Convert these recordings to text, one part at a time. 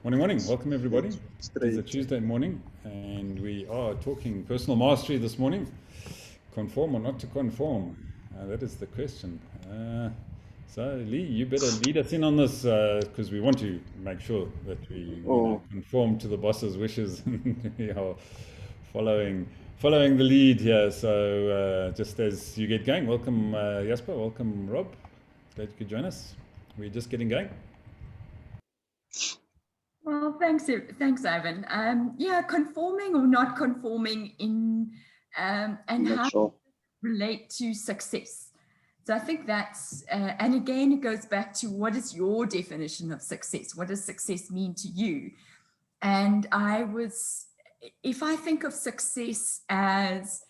Morning, morning. Welcome, everybody. It's It is a straight. Tuesday morning, and we are talking personal mastery this morning. Conform or not to conform? That is the question. So, Lee, you better lead us in on this because we want to make sure that we, Oh, conform to the boss's wishes and we are following the lead here. So, just as you get going, welcome Jasper, welcome Rob. Glad you could join us. We're just getting going. Well, thanks, Ivan. Yeah, conforming or not conforming and I'm not how sure. relate to success. So I think that's, and again, it goes back to what is your definition of success? What does success mean to you? And if I think of success as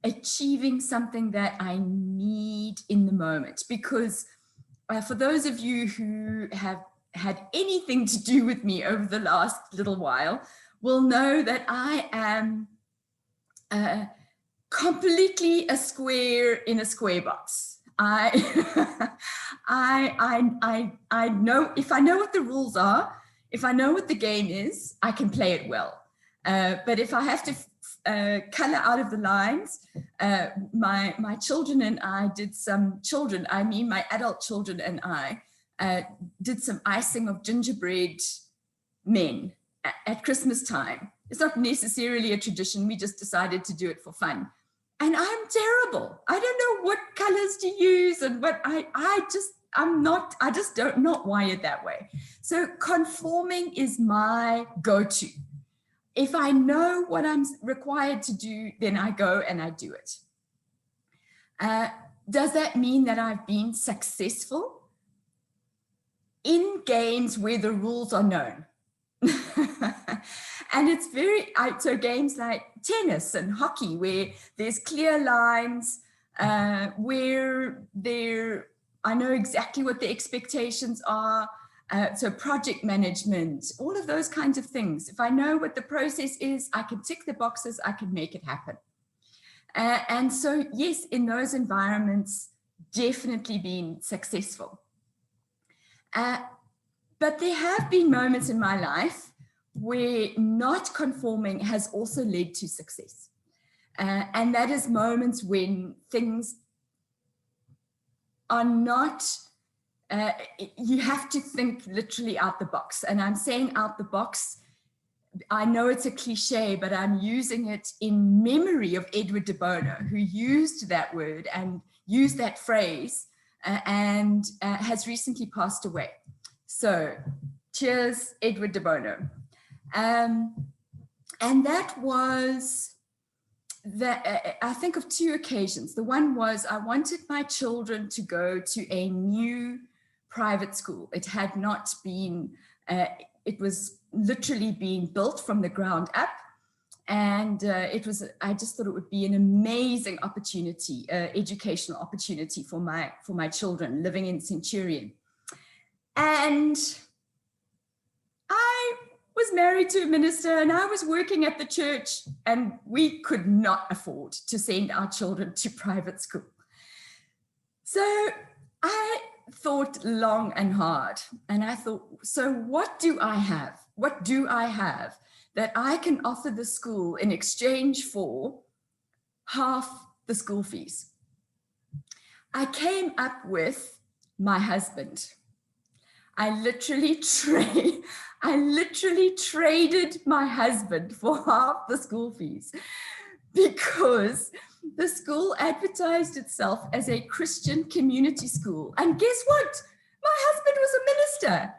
achieving something that I need in the moment, because for those of you who have had anything to do with me over the last little while will know that I am completely a square in a square box. I know, if I know what the rules are, if I know what the game is, I can play it well. But if I have to color out of the lines, my children and I did some my adult children and I did some icing of gingerbread men at Christmas time. It's not necessarily a tradition. We just decided to do it for fun. And I'm terrible. I don't know what colors to use and what I just don't not wired that way. So conforming is my go-to. If I know what I'm required to do, then I go and I do it. Does that mean that I've been successful? In games where the rules are known. And it's so games like tennis and hockey, where there's clear lines, where I know exactly what the expectations are. So project management, all of those kinds of things. If I know what the process is, I can tick the boxes, I can make it happen. And so, yes, in those environments, definitely been successful. But there have been moments in my life where not conforming has also led to success. And that is moments when things are not, you have to think literally out the box. And I'm saying out the box, I know it's a cliche, but I'm using it in memory of Edward de Bono, who used that word and used that phrase and has recently passed away. So cheers, Edward de Bono. And that was, I think of two occasions. The one was I wanted my children to go to a new private school. It had not been, it was literally being built from the ground up. And I just thought it would be an amazing opportunity, educational opportunity for my children living in Centurion. And I was married to a minister and I was working at the church, and we could not afford to send our children to private school. So I thought long and hard, and I thought, so what do I have? What do I have that I can offer the school in exchange for half the school fees? I came up with my husband. I literally traded my husband for half the school fees, because the school advertised itself as a Christian community school. And guess what? My husband was a minister.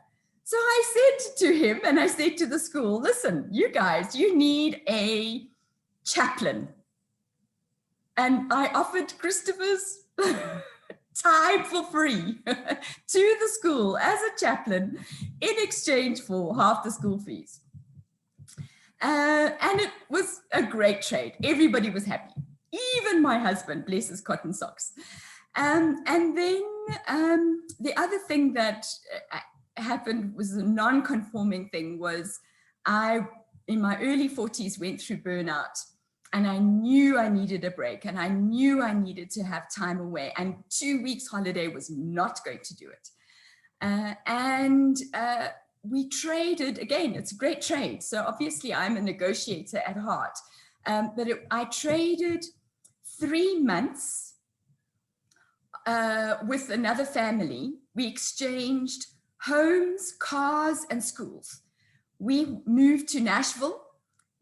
So I said to him, and I said to the school, listen, you guys, you need a chaplain. And I offered Christopher's time for free to the school as a chaplain in exchange for half the school fees. And it was a great trade. Everybody was happy, even my husband, bless his cotton socks. And then the other thing that happened was a non-conforming thing. Was I, in my early 40s, went through burnout. And I knew I needed a break, and I knew I needed to have time away, and 2 weeks holiday was not going to do it. we traded, again, it's a great trade. So obviously I'm a negotiator at heart, but I traded 3 months with another family. We exchanged homes, cars, and schools. We moved to Nashville.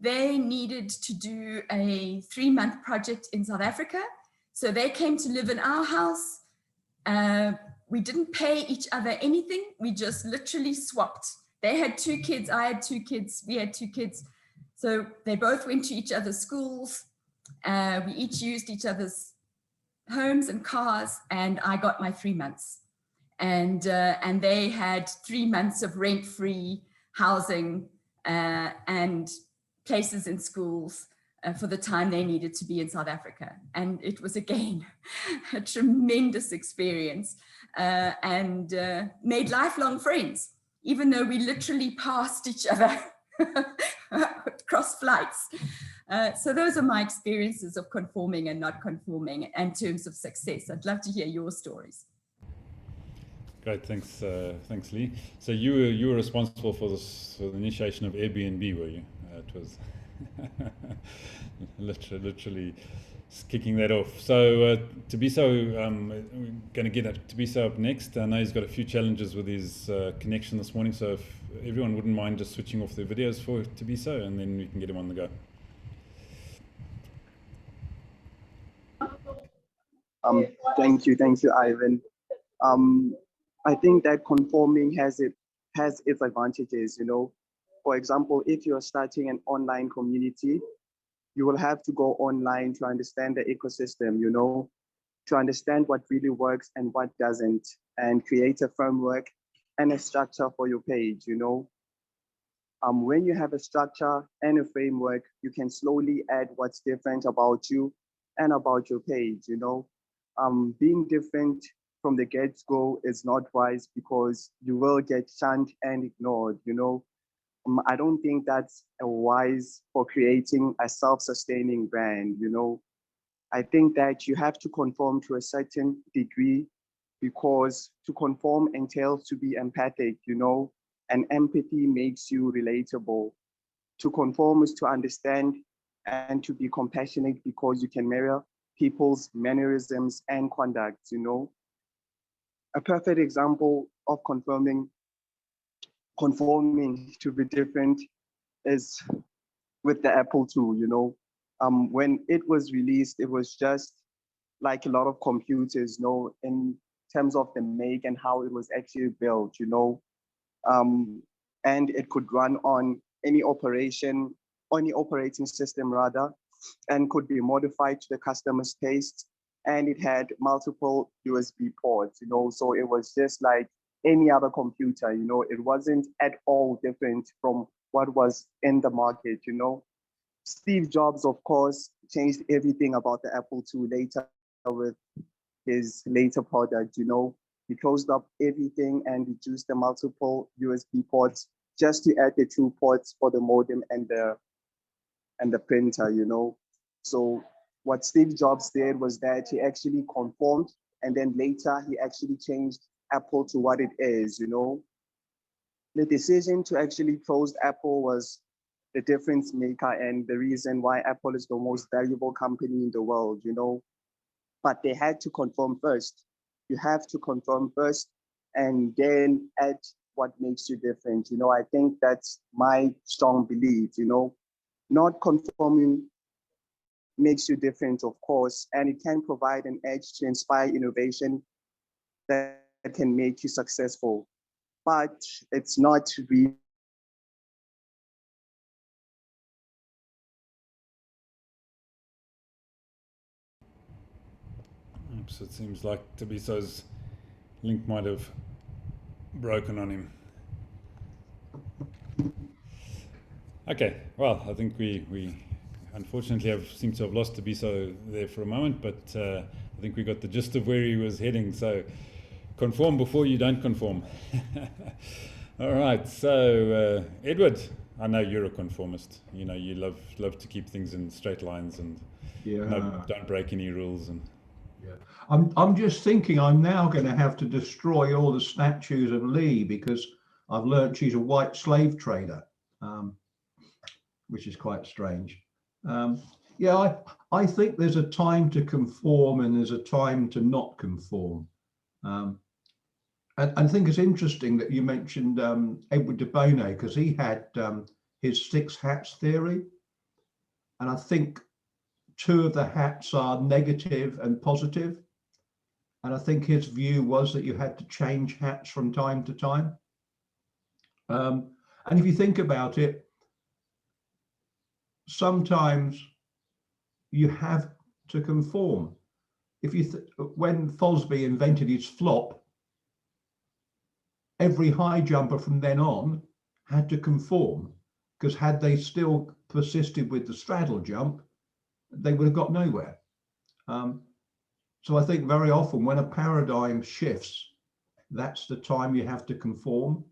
They needed to do a 3-month project in South Africa. So they came to live in our house. We didn't pay each other anything. We just literally swapped. They had 2 kids. I had 2 kids. We had 2 kids. So they both went to each other's schools. We each used each other's homes and cars, and I got my 3 months. And they had 3 months of rent-free housing and places in schools for the time they needed to be in South Africa. And it was, again, a tremendous experience and made lifelong friends, even though we literally passed each other across flights. So those are my experiences of conforming and not conforming in terms of success. I'd love to hear your stories. Great, thanks, thanks, Lee. So you were responsible for this, for the initiation of Airbnb, were you? It was literally kicking that off. So Tabiso, we're going to get Tabiso up next. I know he's got a few challenges with his connection this morning, so if everyone wouldn't mind just switching off their videos for Tabiso, and then we can get him on the go. Thank you, Ivan. I think that conforming has its advantages, you know. For example, if you're starting an online community, you will have to go online to understand the ecosystem, you know, to understand what really works and what doesn't, and create a framework and a structure for your page, you know. When you have a structure and a framework, you can slowly add what's different about you and about your page, you know. Being different from the get-go is not wise, because you will get shunned and ignored, you know. I don't think that's wise for creating a self-sustaining brand, you know. I think that you have to conform to a certain degree, because to conform entails to be empathic, you know, and empathy makes you relatable. To conform is to understand and to be compassionate, because you can mirror people's mannerisms and conduct, you know. A perfect example of conforming to be different is with the Apple II, you know. When it was released, it was just like a lot of computers, you know, in terms of the make and how it was actually built, you know. And it could run on any operating system rather, and could be modified to the customer's taste. And it had multiple USB ports, you know, so it was just like any other computer, you know. It wasn't at all different from what was in the market, you know. Steve Jobs, of course, changed everything about the Apple II later with his later product, you know. He closed up everything and reduced the multiple USB ports just to add the 2 ports for the modem and the printer, you know. So what Steve Jobs did was that he actually conformed, and then later he actually changed Apple to what it is, you know. The decision to actually close Apple was the difference maker and the reason why Apple is the most valuable company in the world, you know. But they had to conform first. You have to conform first and then add what makes you different. You know, I think that's my strong belief, you know. Not conforming makes you different, of course, and it can provide an edge to inspire innovation that can make you successful. But it's not really So it seems like Tabiso's link might have broken on him. Okay, well, I think we unfortunately seem to have lost Tabiso there for a moment, but I think we got the gist of where he was heading. So conform before you don't conform. All right, so Edward, I know you're a conformist. You know, you love to keep things in straight lines and don't break any rules. And I'm just thinking I'm now going to have to destroy all the statues of Lee, because I've learned she's a white slave trader, which is quite strange. Yeah, I think there's a time to conform and there's a time to not conform. And I think it's interesting that you mentioned Edward de Bono, because he had his 6 hats theory. And I think 2 of the hats are negative and positive. And I think his view was that you had to change hats from time to time. And if you think about it, sometimes you have to conform. If you when Fosby invented his flop, every high jumper from then on had to conform, because had they still persisted with the straddle jump, they would have got nowhere. So I think very often when a paradigm shifts, that's the time you have to conform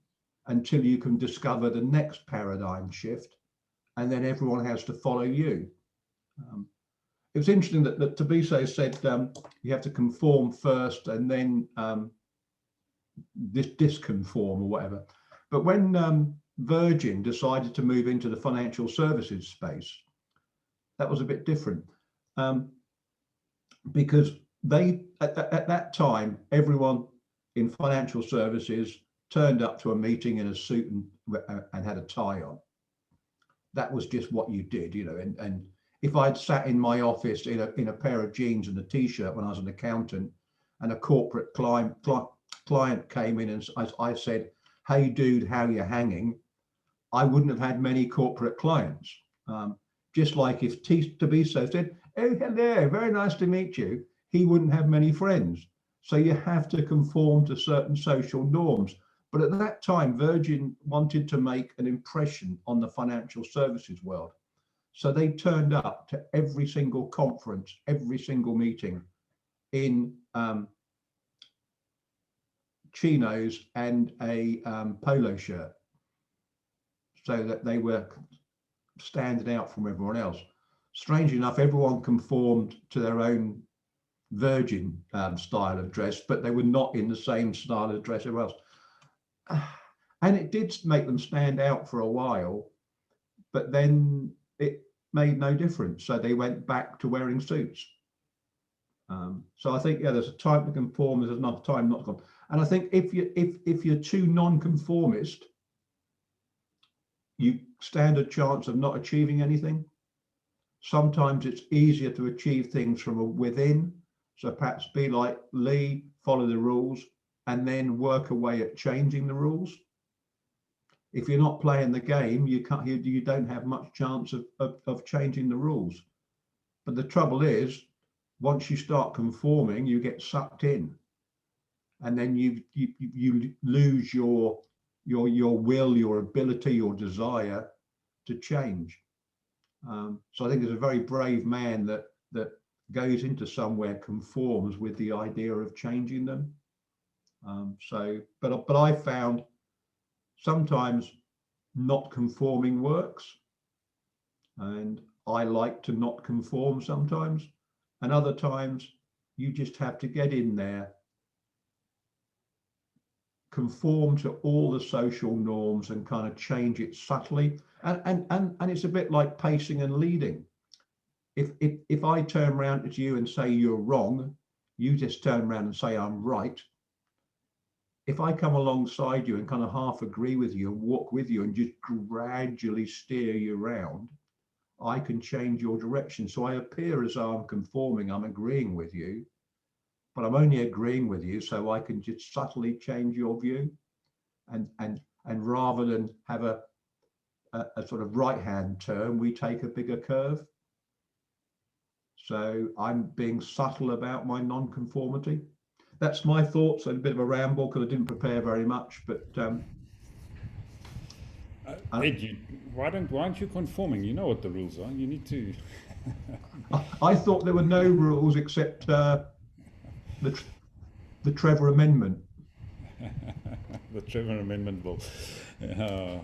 until you can discover the next paradigm shift, and then everyone has to follow you. It was interesting that Tobiso said you have to conform first and then disconform or whatever. But when Virgin decided to move into the financial services space, that was a bit different, because they at that time, everyone in financial services turned up to a meeting in a suit and had a tie on. That was just what you did, you know. And if I'd sat in my office in a pair of jeans and a t-shirt when I was an accountant, and a corporate client came in and I said, "Hey dude, how you hanging?" I wouldn't have had many corporate clients. Just like if Tobiso said, "Oh, hello, very nice to meet you," he wouldn't have many friends. So you have to conform to certain social norms. But at that time, Virgin wanted to make an impression on the financial services world. So they turned up to every single conference, every single meeting in chinos and a polo shirt, so that they were standing out from everyone else. Strangely enough, everyone conformed to their own Virgin style of dress, but they were not in the same style of dress everywhere else. And it did make them stand out for a while, but then it made no difference. So they went back to wearing suits. So I think, yeah, there's a time to conform, there's enough time not to conform. And I think if you're too non-conformist, you stand a chance of not achieving anything. Sometimes it's easier to achieve things from within. So perhaps be like Lee, follow the rules, and then work away at changing the rules. If you're not playing the game, you don't have much chance of changing the rules. But the trouble is, once you start conforming, you get sucked in, and then you lose your will, your ability, your desire to change. So I think there's a very brave man that goes into somewhere, conforms with the idea of changing them. But I found sometimes not conforming works, and I like to not conform sometimes, and other times you just have to get in there, conform to all the social norms and kind of change it subtly. And it's a bit like pacing and leading. If I turn around to you and say you're wrong, you just turn around and say I'm right. If I come alongside you and kind of half agree with you and walk with you and just gradually steer you around, I can change your direction. So I appear as though I'm conforming, I'm agreeing with you, but I'm only agreeing with you so I can just subtly change your view. And rather than have a sort of right-hand turn, we take a bigger curve. So I'm being subtle about my non-conformity. That's my thoughts. A bit of a ramble because I didn't prepare very much, but Ed, why aren't you conforming? You know what the rules are. You need to. I thought there were no rules except the Trevor Amendment. The Trevor Amendment will.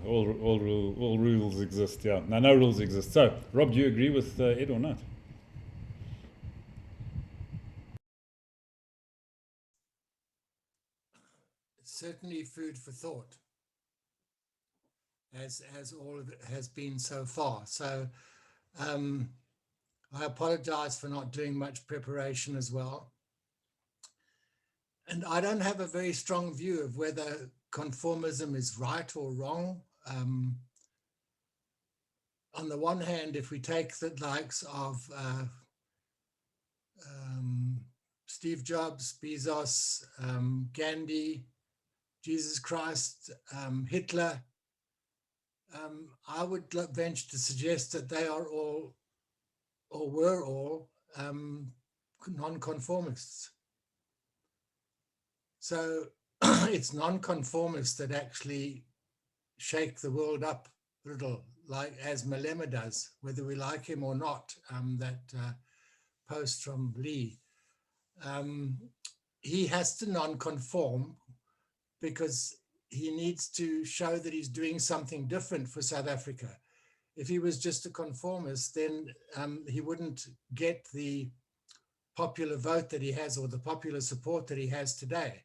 All rules exist. Yeah, no rules exist. So, Rob, do you agree with Ed or not? It's certainly food for thought. as all of it has been so far. So I apologize for not doing much preparation as well. And I don't have a very strong view of whether conformism is right or wrong. On the one hand, if we take the likes of Steve Jobs, Bezos, Gandhi, Jesus Christ, Hitler, I would venture to suggest that they are all, or were all, non-conformists. So it's non-conformists that actually shake the world up a little, like as Malema does, whether we like him or not, that post from Lee. He has to non-conform because he needs to show that he's doing something different for South Africa. If he was just a conformist, then he wouldn't get the popular vote that he has or the popular support that he has today.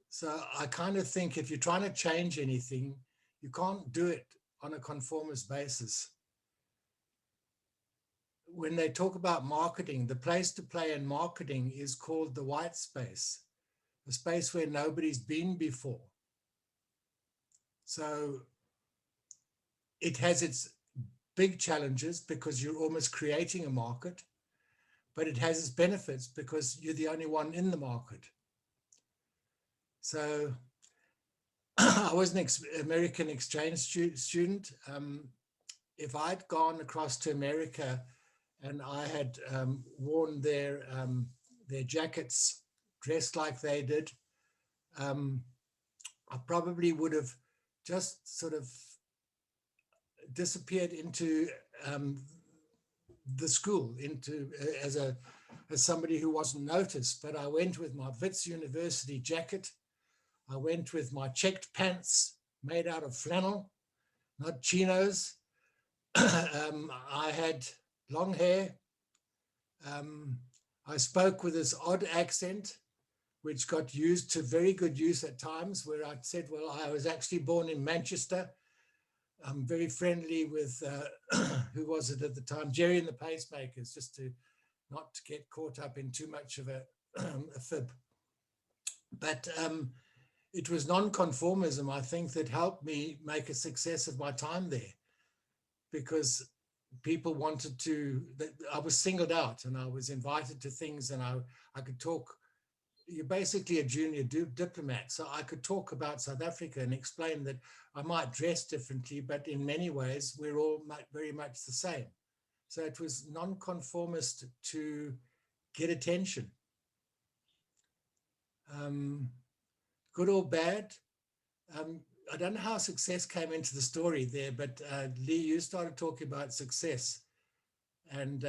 So I kind of think if you're trying to change anything, you can't do it on a conformist basis. When they talk about marketing, the place to play in marketing is called the white space, a space where nobody's been before. So it has its big challenges because you're almost creating a market, but it has its benefits because you're the only one in the market. So I was an American exchange student. If I'd gone across to America and I had worn their jackets, dressed like they did, I probably would have just sort of disappeared into the school, into as somebody who wasn't noticed. But I went with my Wits University jacket. I went with my checked pants made out of flannel, not chinos. I had long hair. I spoke with this odd accent, which got used to very good use at times, where I said, well, I was actually born in Manchester. I'm very friendly with, who was it at the time? Jerry and the Pacemakers, just to not get caught up in too much of a fib. But it was non-conformism, I think, that helped me make a success of my time there, because people wanted to, I was singled out and I was invited to things, and I could talk. You're basically a junior diplomat, so I could talk about South Africa and explain that I might dress differently, but in many ways we're all very much the same. So it was non-conformist to get attention. Good or bad, I don't know how success came into the story there, but Lee, you started talking about success and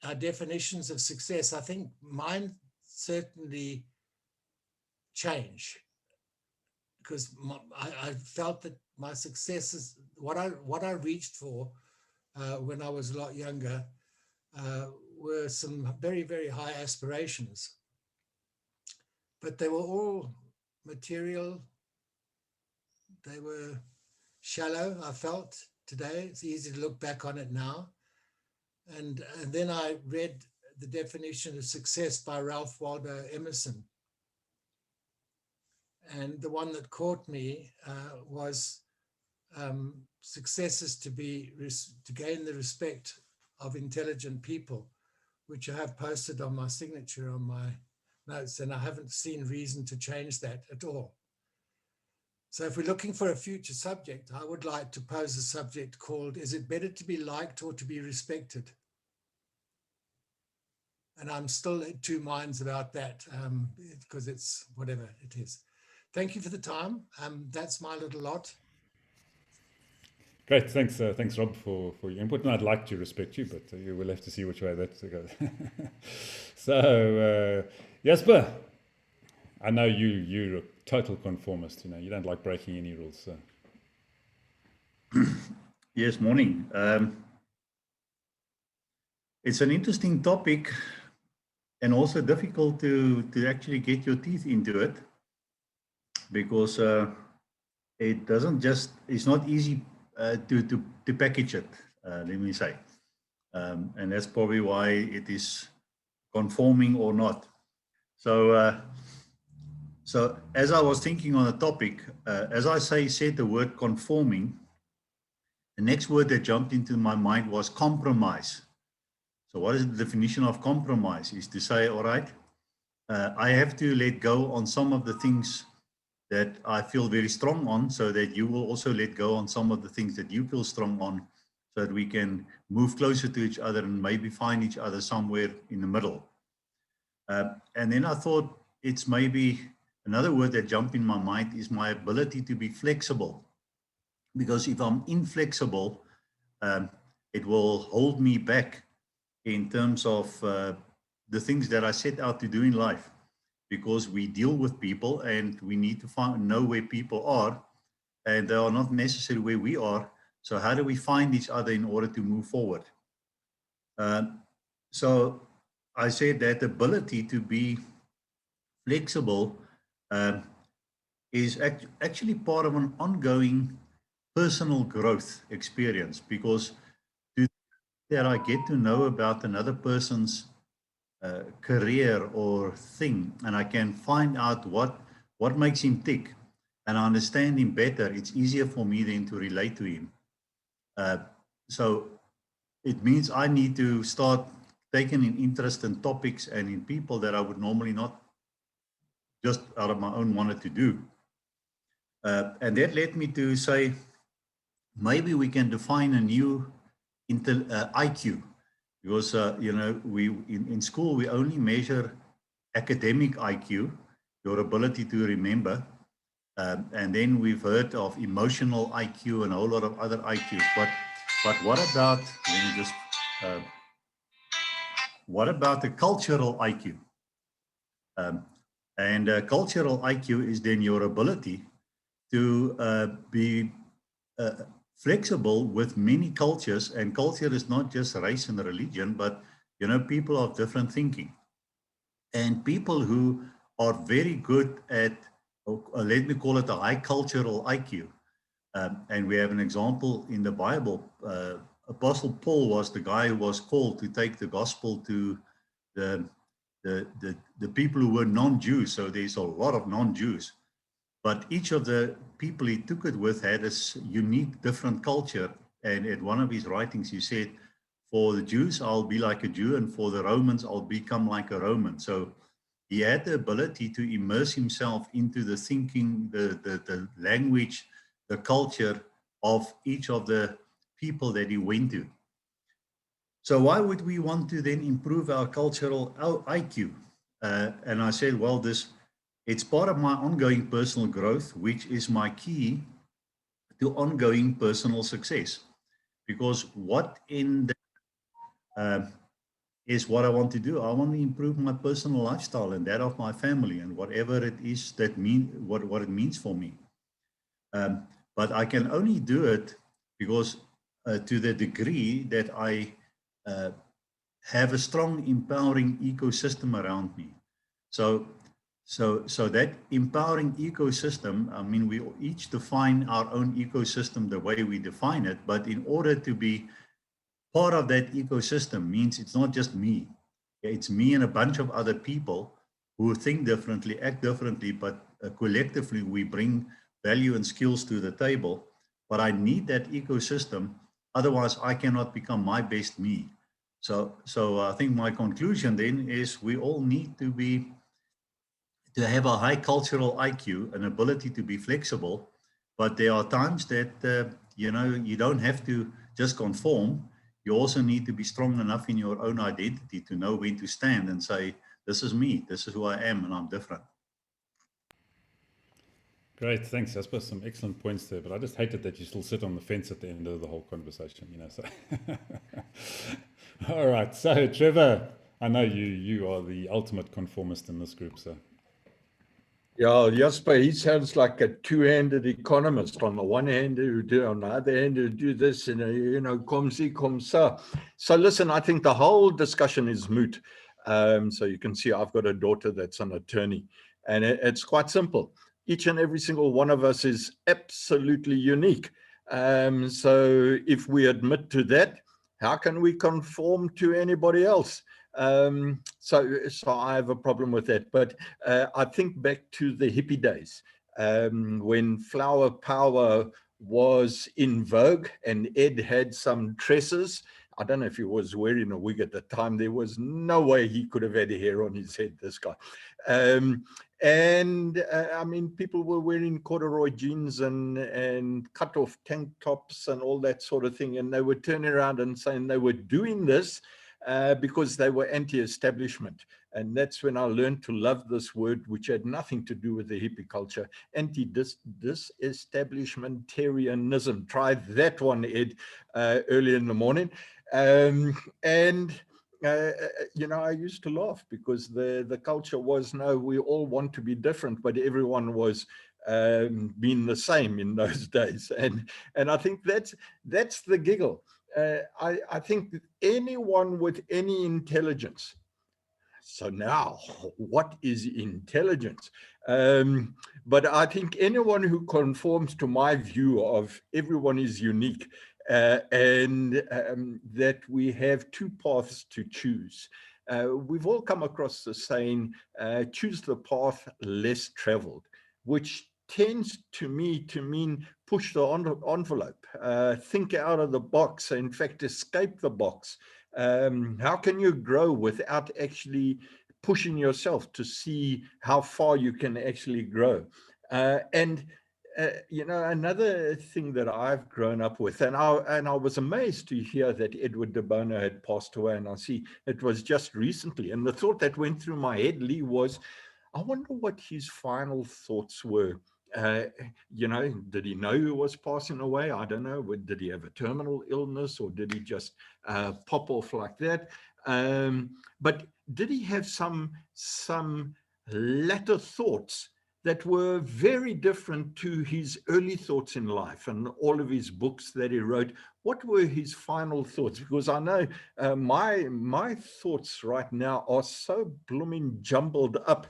our definitions of success. I think mine certainly change, because I felt that my successes, what I reached for when I was a lot younger, were some very, very high aspirations, but they were all material. They were shallow, I felt today. It's easy to look back on it now. And then I read the definition of success by Ralph Waldo Emerson. And the one that caught me was success is to gain the respect of intelligent people, which I have posted on my signature on my notes, and I haven't seen reason to change that at all. So if we're looking for a future subject, I would like to pose a subject called, is it better to be liked or to be respected? And I'm still in two minds about that, because it's whatever it is. Thank you for the time. That's my little lot. Great, thanks, thanks, Rob, for your input. And I'd like to respect you, but you will have to see which way that goes. So, Jasper, I know you're a total conformist. You know, you don't like breaking any rules. So. Yes, morning. It's an interesting topic, and also difficult to actually get your teeth into it, because it doesn't just, it's not easy to package it, let me say. And that's probably why it is conforming or not. So, so as I was thinking on the topic, as I said the word conforming, the next word that jumped into my mind was compromise. So what is the definition of compromise? Is to say, all right, I have to let go on some of the things that I feel very strong on, so that you will also let go on some of the things that you feel strong on, so that we can move closer to each other and maybe find each other somewhere in the middle. And then I thought it's maybe another word that jumped in my mind is my ability to be flexible. Because if I'm inflexible, it will hold me back in terms of the things that I set out to do in life. Because we deal with people and we need to know where people are, and they are not necessarily where we are. So how do we find each other in order to move forward? So I said that ability to be flexible is actually part of an ongoing personal growth experience, because that I get to know about another person's career or thing, and I can find out what makes him tick, and I understand him better, it's easier for me then to relate to him. So it means I need to start taking an interest in topics and in people that I would normally not just out of my own wanted to do. And that led me to say, maybe we can define a new IQ. Because, you know, in school, we only measure academic IQ, your ability to remember. And then we've heard of emotional IQ and a whole lot of other IQs. But what about, let me just, what about the cultural IQ? Cultural IQ is then your ability to be flexible with many cultures, and culture is not just race and religion, but you know, people of different thinking, and people who are very good at, let me call it a high cultural IQ. And we have an example in the Bible. Apostle Paul was the guy who was called to take the gospel to the people who were non-Jews. So there's a lot of non-Jews. But each of the people he took it with had a unique, different culture. And in one of his writings, he said, for the Jews, I'll be like a Jew, and for the Romans, I'll become like a Roman. So he had the ability to immerse himself into the thinking, the language, the culture of each of the people that he went to. So why would we want to then improve our cultural IQ? And I said, well, it's part of my ongoing personal growth, which is my key to ongoing personal success. Because what in the, is what I want to do. I want to improve my personal lifestyle and that of my family, and whatever it is that what it means for me. But I can only do it because to the degree that I have a strong, empowering ecosystem around me. So that empowering ecosystem, I mean, we each define our own ecosystem the way we define it, but in order to be part of that ecosystem means it's not just me. It's me and a bunch of other people who think differently, act differently, but collectively we bring value and skills to the table. But I need that ecosystem, otherwise I cannot become my best me. So I think my conclusion then is we all need to have a high cultural IQ, an ability to be flexible, but there are times that you know, you don't have to just conform. You also need to be strong enough in your own identity to know when to stand and say, this is me, this is who I am, and I'm different. Great, thanks, Jasper. Some excellent points there, but I just hated that you still sit on the fence at the end of the whole conversation, you know. So, all right. So, Trevor, I know you are the ultimate conformist in this group, so. Yeah, Jasper, he sounds like a two-handed economist. On the one hand, who do, on the other hand, who do this, and you know, comme ci, comme ça. So listen, I think the whole discussion is moot. So you can see I've got a daughter that's an attorney, and it's quite simple. each and every single one of us is absolutely unique. So if we admit to that, how can we conform to anybody else? So I have a problem with that. But I think back to the hippie days, when flower power was in vogue and Ed had some tresses. I don't know if he was wearing a wig at the time. There was no way he could have had hair on his head, this guy. I mean, people were wearing corduroy jeans and cut off tank tops and all that sort of thing. And they were turning around and saying they were doing this because they were anti-establishment. And that's when I learned to love this word, which had nothing to do with the hippie culture, anti-disestablishmentarianism. Try that one, Ed, early in the morning. You know, I used to laugh because the culture was, no, we all want to be different, but everyone was being the same in those days. And I think that's the giggle. I think that anyone with any intelligence. So now, what is intelligence? But I think anyone who conforms to my view of everyone is unique, and that we have two paths to choose. We've all come across the saying, choose the path less traveled, which tends to me to mean push the envelope, think out of the box, in fact, escape the box. How can you grow without actually pushing yourself to see how far you can actually grow? You know, another thing that I've grown up with, and I was amazed to hear that Edward de Bono had passed away, and I see it was just recently. And the thought that went through my head, Lee, was, I wonder what his final thoughts were. You know, did he know he was passing away? I don't know. Did he have a terminal illness, or did he just pop off like that? But did he have some latter thoughts that were very different to his early thoughts in life and all of his books that he wrote? What were his final thoughts? Because I know my thoughts right now are so blooming jumbled up.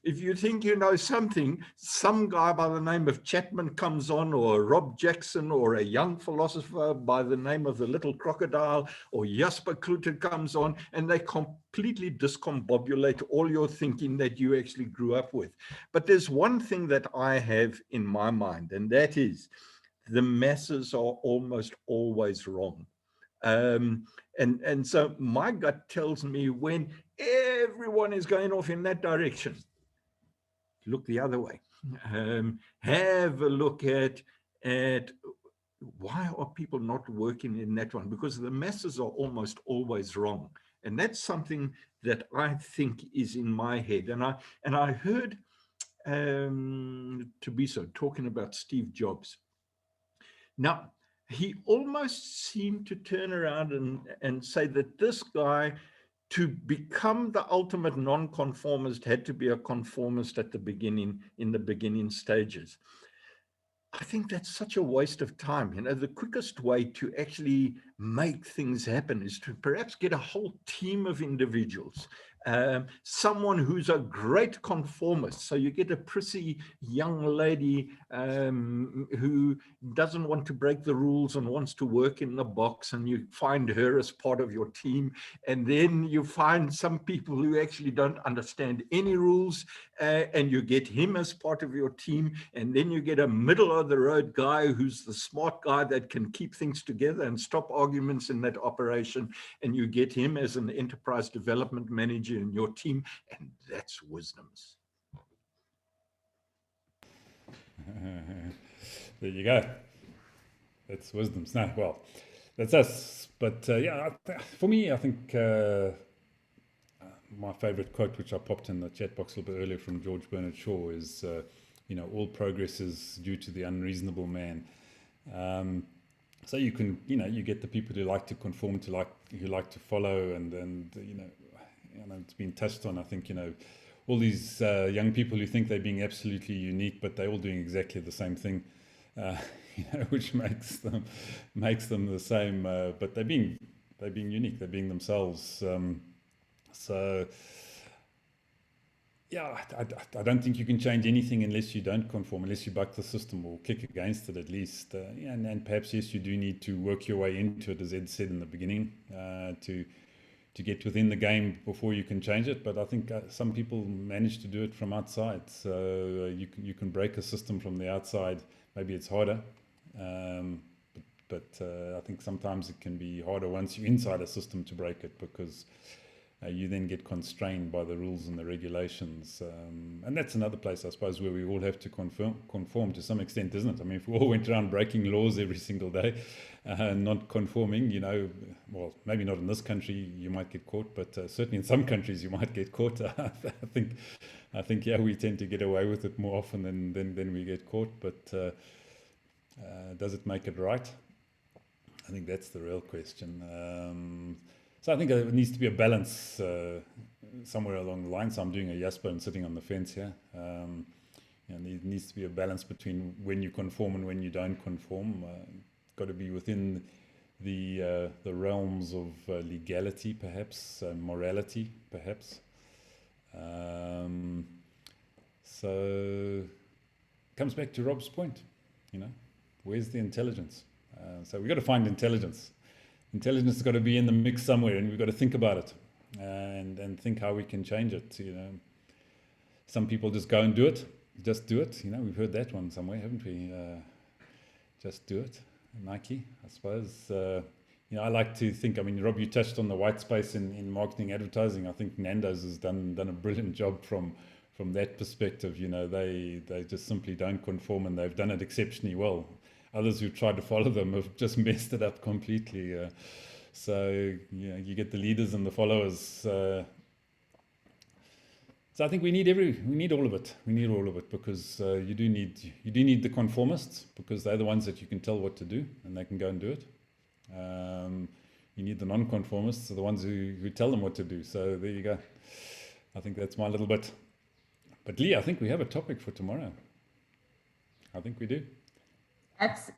If you think you know something, some guy by the name of Chapman comes on, or Rob Jackson, or a young philosopher by the name of the Little Crocodile, or Jasper Kloete comes on, and they completely discombobulate all your thinking that you actually grew up with. But there's one thing that I have in my mind, and that is, the masses are almost always wrong. And so my gut tells me, when everyone is going off in that direction, look the other way. Have a look at why are people not working in that one? Because the masses are almost always wrong. And that's something that I think is in my head. And I heard Tobiso talking about Steve Jobs. Now, he almost seemed to turn around and say that this guy, to become the ultimate non-conformist, had to be a conformist at the beginning, in the beginning stages. I think that's such a waste of time. You know, the quickest way to actually make things happen is to perhaps get a whole team of individuals, someone who's a great conformist. So you get a prissy young lady who doesn't want to break the rules and wants to work in the box, and you find her as part of your team. And then you find some people who actually don't understand any rules, and you get him as part of your team. And then you get a middle of the road guy who's the smart guy that can keep things together and stop arguments in that operation. And you get him as an enterprise development manager in your team. And that's wisdoms. There you go. That's wisdoms. No, well, that's us. But yeah, for me, I think my favorite quote, which I popped in the chat box a little bit earlier from George Bernard Shaw, is, you know, all progress is due to the unreasonable man. So you can, you know, you get the people who like to conform, who like to follow, and you know, it's been touched on. I think, you know, all these young people who think they're being absolutely unique, but they're all doing exactly the same thing, you know, which makes them the same. But they're being unique. They're being themselves. So yeah, I don't think you can change anything unless you don't conform, unless you buck the system or kick against it at least. Yeah, and perhaps, yes, you do need to work your way into it, as Ed said in the beginning, to get within the game before you can change it. But I think some people manage to do it from outside. So you can break a system from the outside. Maybe it's harder. But I think sometimes it can be harder once you're inside a system to break it, because you then get constrained by the rules and the regulations. And that's another place, I suppose, where we all have to conform to some extent, isn't it? I mean, if we all went around breaking laws every single day, not conforming, you know, well, maybe not in this country, you might get caught, but certainly in some countries you might get caught. I think, yeah, we tend to get away with it more often than we get caught. But does it make it right? I think that's the real question. So I think there needs to be a balance somewhere along the line. So I'm doing a Jasper and sitting on the fence here. There needs to be a balance between when you conform and when you don't conform. It's got to be within the realms of legality, perhaps, morality, perhaps. So it comes back to Rob's point, you know, where's the intelligence? So we've got to find intelligence. Intelligence has got to be in the mix somewhere, and we've got to think about it and think how we can change it. You know, some people just go and do it, just do it. You know, we've heard that one somewhere, haven't we? Just do it, Nike, I suppose. You know, I like to think. I mean, Rob, you touched on the white space in marketing, advertising. I think Nando's has done a brilliant job from that perspective. You know, they just simply don't conform, and they've done it exceptionally well. Others who tried to follow them have just messed it up completely. So you know, you get the leaders and the followers. So I think we need all of it. We need all of it, because you do need the conformists, because they're the ones that you can tell what to do and they can go and do it. You need the non-conformists, the ones who tell them what to do. So there you go. I think that's my little bit. But Lee, I think we have a topic for tomorrow. I think we do.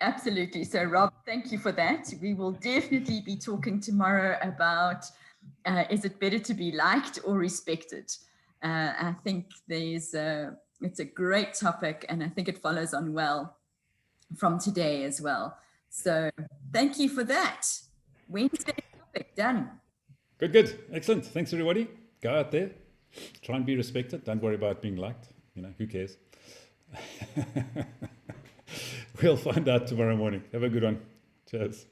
Absolutely. So, Rob, thank you for that. We will definitely be talking tomorrow about is it better to be liked or respected? I think it's a great topic, and I think it follows on well from today as well. So thank you for that. Wednesday topic done. Good. Excellent. Thanks, everybody. Go out there. Try and be respected. Don't worry about being liked. You know, who cares? We'll find out tomorrow morning. Have a good one. Cheers.